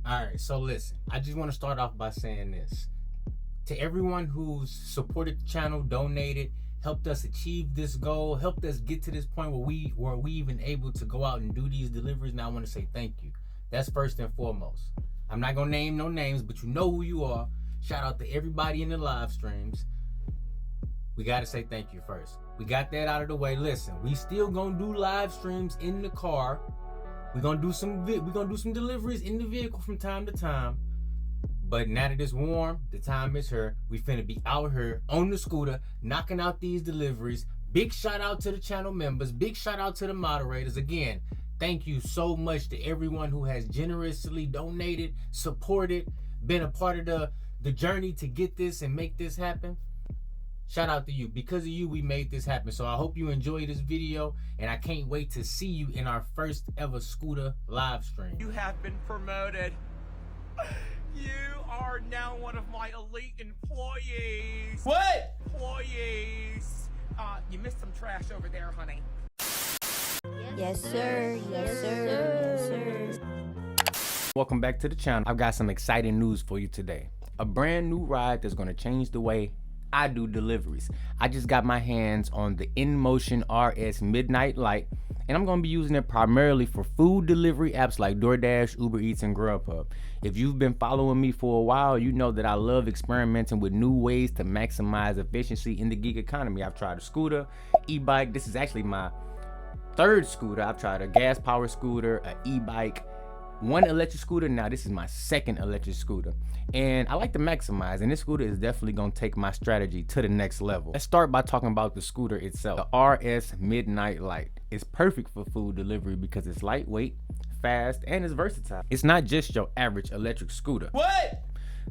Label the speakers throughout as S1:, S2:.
S1: All right, so listen, I just want to start off by saying this. To everyone who's supported the channel, donated, helped us achieve this goal, helped us get to this point where we even able to go out and do these deliveries. Now I want to say thank you. That's first and foremost. I'm not gonna name no names, but you know who you are. Shout out to everybody in the live streams. We gotta say thank you first. We got that out of the way. Listen, we still gonna do live streams in the car. We're gonna do some deliveries in the vehicle from time to time. But now that it's warm, the time is here. We finna be out here on the scooter, knocking out these deliveries. Big shout out to the channel members. Big shout out to the moderators. Again, thank you so much to everyone who has generously donated, supported, been a part of the journey to get this and make this happen. Shout out to you. Because of you, we made this happen. So I hope you enjoy this video, and I can't wait to see you in our first ever scooter live stream.
S2: You have been promoted. You are now one of my elite employees.
S1: What?
S2: Employees. You missed some trash over there, honey.
S3: Yes, sir. Yes, sir. Yes, sir.
S1: Welcome back to the channel. I've got some exciting news for you today. A brand new ride that's going to change the way I do deliveries. I just got my hands on the InMotion RS Midnight Light, and I'm going to be using it primarily for food delivery apps like DoorDash, Uber Eats, and Grubhub. If you've been following me for a while, you know that I love experimenting with new ways to maximize efficiency in the gig economy. I've tried a scooter, e-bike. This is actually my third scooter. I've tried a gas powered scooter, an e-bike, one electric scooter. Now this is my second electric scooter, and I like to maximize, and this scooter is definitely gonna take my strategy to the next level. Let's start by talking about the scooter itself. The RS Midnight Light is perfect for food delivery because it's lightweight, fast, and it's versatile. It's not just your average electric scooter.
S2: What?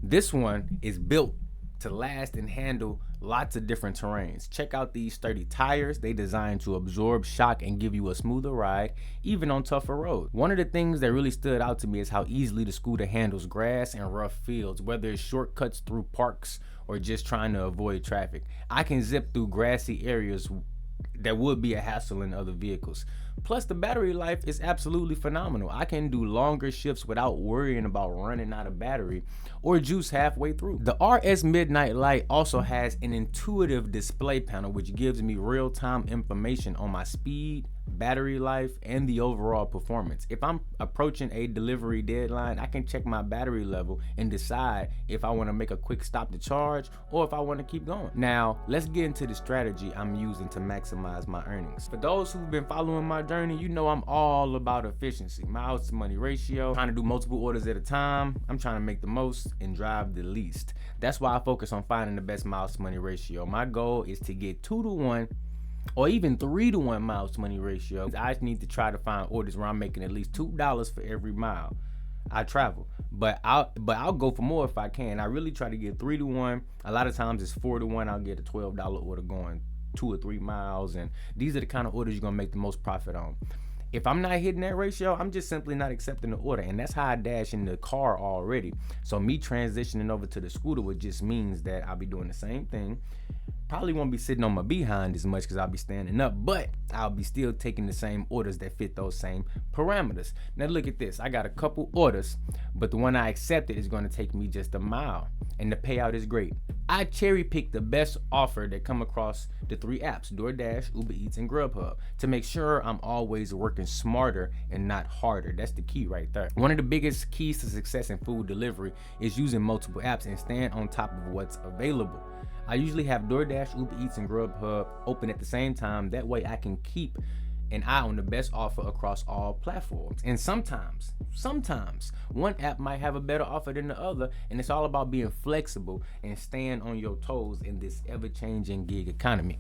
S1: This one is built to last and handle lots of different terrains. Check out these sturdy tires. They designed to absorb shock and give you a smoother ride, even on tougher roads. One of the things that really stood out to me is how easily the scooter handles grass and rough fields, whether it's shortcuts through parks or just trying to avoid traffic. I can zip through grassy areas that would be a hassle in other vehicles. Plus, the battery life is absolutely phenomenal. I can do longer shifts without worrying about running out of battery or juice halfway through. The RS Midnight Light also has an intuitive display panel which gives me real-time information on my speed, battery life, and the overall performance. If I'm approaching a delivery deadline, I can check my battery level and decide if I want to make a quick stop to charge or if I want to keep going. Now, let's get into the strategy I'm using to maximize my earnings. For those who've been following my journey, you know I'm all about efficiency, miles to money ratio, trying to do multiple orders at a time. I'm trying to make the most and drive the least. That's why I focus on finding the best miles to money ratio. My goal is to get 2-to-1 or even 3-to-1 miles to money ratio. I just need to try to find orders where I'm making at least $2 for every mile I travel. But I'll go for more if I can. I really try to get 3-to-1. A lot of times it's 4-to-1. I'll get a $12 order going 2 or 3 miles, and these are the kind of orders you're gonna make the most profit on. If I'm not hitting that ratio, I'm just simply not accepting the order, and that's how I dash in the car already. So me transitioning over to the scooter, which just means that I'll be doing the same thing. Probably won't be sitting on my behind as much because I'll be standing up, but I'll be still taking the same orders that fit those same parameters. Now look at this. I got a couple orders, but the one I accepted is going to take me just a mile, and the payout is great. I cherry picked the best offer that come across the 3 apps, DoorDash, Uber Eats, and Grubhub, to make sure I'm always working smarter and not harder. That's the key right there. One of the biggest keys to success in food delivery is using multiple apps and staying on top of what's available. I usually have DoorDash, Uber Eats, and Grubhub open at the same time. That way I can keep an eye on the best offer across all platforms. And sometimes one app might have a better offer than the other, and it's all about being flexible and staying on your toes in this ever-changing gig economy.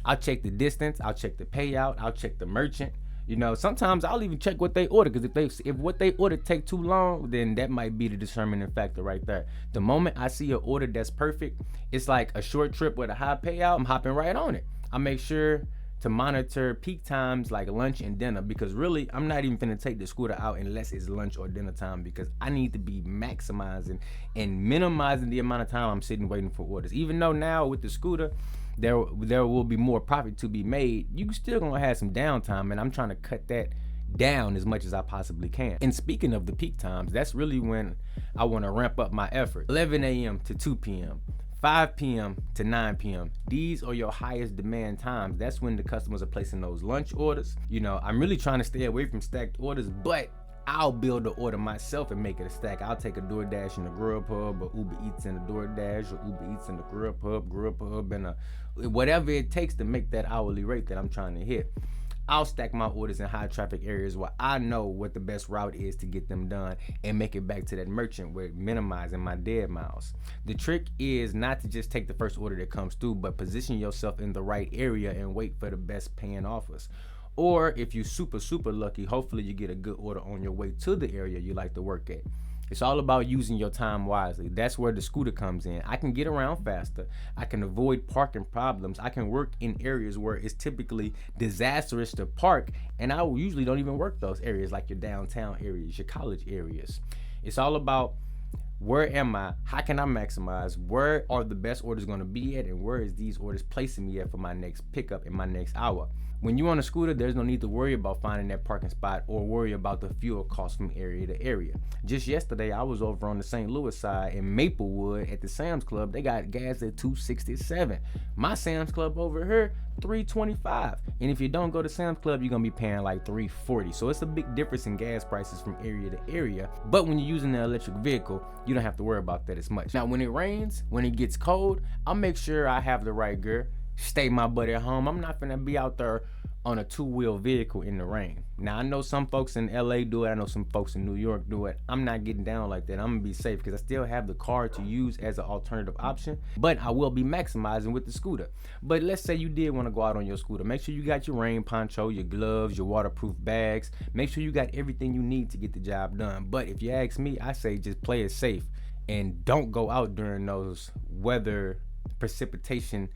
S1: I'll check the distance, I'll check the payout, I'll check the merchant. You know, sometimes I'll even check what they order, because if what they order take too long, then that might be the determining factor right there. The moment I see an order that's perfect, it's like a short trip with a high payout, I'm hopping right on it. I make sure to monitor peak times like lunch and dinner, because really I'm not even finna take the scooter out unless it's lunch or dinner time, because I need to be maximizing and minimizing the amount of time I'm sitting waiting for orders. Even though now with the scooter there will be more profit to be made, you still gonna have some downtime, and I'm trying to cut that down as much as I possibly can. And speaking of the peak times, that's really when I want to ramp up my effort. 11 a.m. to 2 p.m. 5 p.m. to 9 p.m. These are your highest demand times. That's when the customers are placing those lunch orders. You know, I'm really trying to stay away from stacked orders, but I'll build the order myself and make it a stack. I'll take a DoorDash in the Grubhub, or Uber Eats in the DoorDash, or Uber Eats in the Grubhub, and whatever it takes to make that hourly rate that I'm trying to hit. I'll stack my orders in high traffic areas where I know what the best route is to get them done and make it back to that merchant with minimizing my dead miles. The trick is not to just take the first order that comes through, but position yourself in the right area and wait for the best paying offers. Or if you're super lucky, hopefully you get a good order on your way to the area you like to work at. It's all about using your time wisely. That's where the scooter comes in. I can get around faster. I can avoid parking problems. I can work in areas where it's typically disastrous to park, and I usually don't even work those areas, like your downtown areas, your college areas. It's all about, where am I? How can I maximize? Where are the best orders going to be at? And where is these orders placing me at for my next pickup in my next hour? When you're on a scooter, there's no need to worry about finding that parking spot or worry about the fuel cost from area to area. Just yesterday, I was over on the St. Louis side in Maplewood at the Sam's Club. They got gas at $2.67. My Sam's Club over here, $3.25. And if you don't go to Sam's Club, you're gonna be paying like $3.40. So it's a big difference in gas prices from area to area. But when you're using an electric vehicle, you don't have to worry about that as much. Now, when it rains, when it gets cold, I'll make sure I have the right gear. Stay my butt at home. I'm not gonna be out there on a two-wheel vehicle in the rain. Now, I know some folks in LA do it. I know some folks in New York do it. I'm not getting down like that. I'm gonna be safe because I still have the car to use as an alternative option, but I will be maximizing with the scooter. But let's say you did want to go out on your scooter. Make sure you got your rain poncho, your gloves, your waterproof bags. Make sure you got everything you need to get the job done. But if you ask me, I say just play it safe and don't go out during those weather precipitation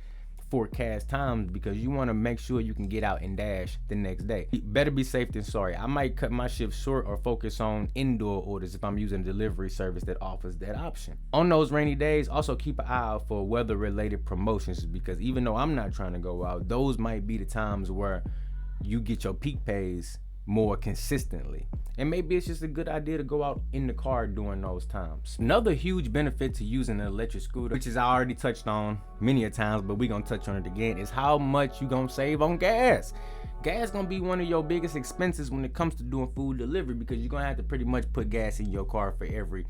S1: forecast times, because you want to make sure you can get out and dash the next day. Better be safe than sorry. I might cut my shift short or focus on indoor orders if I'm using a delivery service that offers that option. On those rainy days, also keep an eye out for weather related promotions, because even though I'm not trying to go out, those might be the times where you get your peak pays more consistently. And maybe it's just a good idea to go out in the car during those times. Another huge benefit to using an electric scooter, which is I already touched on many a times, but we're gonna touch on it again, is how much you gonna save on gas. Gas gonna be one of your biggest expenses when it comes to doing food delivery, because you're gonna have to pretty much put gas in your car for every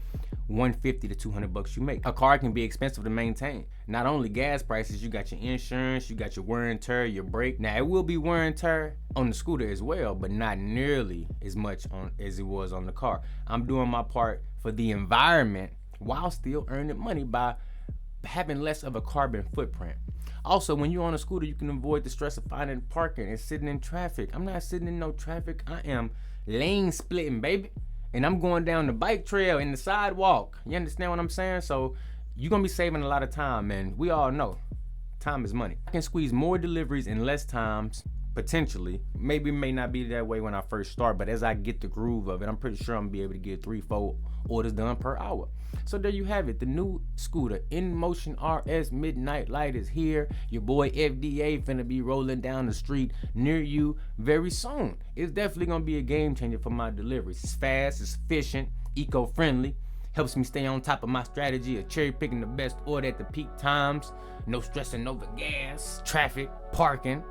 S1: $150 to $200 you make. A car can be expensive to maintain. Not only gas prices, you got your insurance, you got your wear and tear, your brake. Now, it will be wear and tear on the scooter as well, but not nearly as much as it was on the car. I'm doing my part for the environment while still earning money by having less of a carbon footprint. Also, when you're on a scooter, you can avoid the stress of finding parking and sitting in traffic. I'm not sitting in no traffic. I am lane splitting, baby. And I'm going down the bike trail in the sidewalk. You understand what I'm saying? So you're going to be saving a lot of time, and we all know time is money. I can squeeze more deliveries in less times, potentially. Maybe it may not be that way when I first start, but as I get the groove of it, I'm pretty sure I'm going to be able to get 3-4 orders done per hour. So there you have it. The new scooter, InMotion RS Midnight Light, is here. Your boy FDA finna be rolling down the street near you very soon. It's definitely gonna be a game changer for my deliveries. It's fast, it's efficient, eco-friendly. Helps me stay on top of my strategy of cherry picking the best order at the peak times. No stressing over gas, traffic, parking.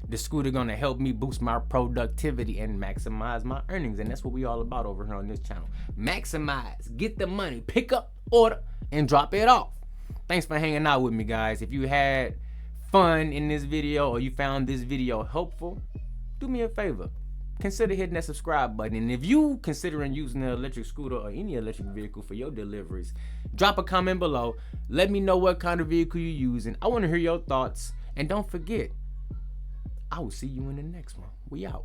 S1: The scooter gonna help me boost my productivity and maximize my earnings, and that's what we all about over here on this channel. Maximize, get the money, pick up, order, and drop it off. Thanks for hanging out with me, guys. If you had fun in this video or you found this video helpful, do me a favor. Consider hitting that subscribe button, and if you considering using an electric scooter or any electric vehicle for your deliveries, drop a comment below. Let me know what kind of vehicle you're using. I want to hear your thoughts, and don't forget, I will see you in the next one. We out.